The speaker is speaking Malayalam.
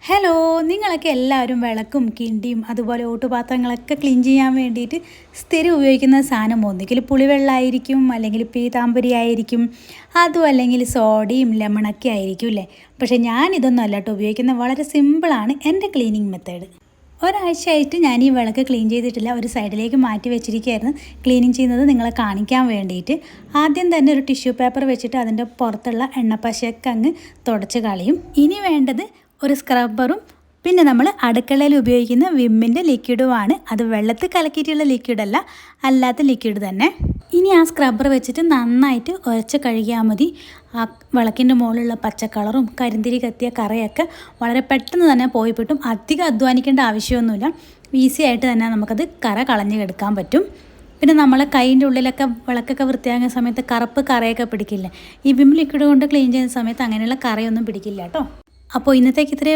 ഹലോ, നിങ്ങളൊക്കെ എല്ലാവരും വിളക്കും കിണ്ടിയും അതുപോലെ ഓട്ടുപാത്രങ്ങളൊക്കെ ക്ലീൻ ചെയ്യാൻ വേണ്ടിയിട്ട് സ്ഥിരം ഉപയോഗിക്കുന്ന സാധനം ഒന്നുകിൽ പുളിവെള്ളമായിരിക്കും, അല്ലെങ്കിൽ പീതാമ്പരി ആയിരിക്കും, അതും അല്ലെങ്കിൽ സോഡയും ലെമണൊക്കെ ആയിരിക്കും അല്ലേ. പക്ഷേ ഞാനിതൊന്നും അല്ല കേട്ടോ ഉപയോഗിക്കുന്നത്. വളരെ സിമ്പിളാണ് എൻ്റെ ക്ലീനിങ് മെത്തേഡ്. ഒരാഴ്ചയായിട്ട് ഞാൻ ഈ വിളക്ക് ക്ലീൻ ചെയ്തിട്ടില്ല, ഒരു സൈഡിലേക്ക് മാറ്റി വെച്ചിരിക്കുകയായിരുന്നു. ക്ലീനിങ് ചെയ്യുന്നത് നിങ്ങളെ കാണിക്കാൻ വേണ്ടിയിട്ട് ആദ്യം തന്നെ ഒരു ടിഷ്യൂ പേപ്പർ വെച്ചിട്ട് അതിൻ്റെ പുറത്തുള്ള എണ്ണപ്പശയൊക്കെ അങ്ങ് തുടച്ച് കളയും. ഇനി വേണ്ടത് ഒരു സ്ക്രബ്ബറും പിന്നെ നമ്മൾ അടുക്കളയിൽ ഉപയോഗിക്കുന്ന വിമ്മിൻ്റെ ലിക്വിഡുമാണ്. അത് വെള്ളത്തിൽ കലക്കിയിട്ടുള്ള ലിക്വിഡല്ല, അല്ലാത്ത ലിക്വിഡ് തന്നെ. ഇനി ആ സ്ക്രബ്ബർ വെച്ചിട്ട് നന്നായിട്ട് ഉരച്ച് കഴുകിയാൽ മതി. ആ വിളക്കിൻ്റെ മുകളിലുള്ള പച്ചക്കളറും കരിന്തിരി കത്തിയ കറയൊക്കെ വളരെ പെട്ടെന്ന് തന്നെ പോയി കിട്ടും. അധികം അധ്വാനിക്കേണ്ട ആവശ്യമൊന്നുമില്ല, ഈസി ആയിട്ട് തന്നെ നമുക്കത് കറ കളഞ്ഞ് എടുക്കാൻ പറ്റും. പിന്നെ നമ്മളെ കൈൻ്റെ ഉള്ളിലൊക്കെ വിളക്കൊക്കെ വൃത്തിയാക്കുന്ന സമയത്ത് കറുപ്പ് കറയൊക്കെ പിടിക്കില്ല. ഈ വിം ലിക്വിഡ് കൊണ്ട് ക്ലീൻ ചെയ്യുന്ന സമയത്ത് അങ്ങനെയുള്ള കറയൊന്നും പിടിക്കില്ല കേട്ടോ. അപ്പോൾ ഇന്നത്തേക്ക് ഇത്രയേ ഉള്ളൂ.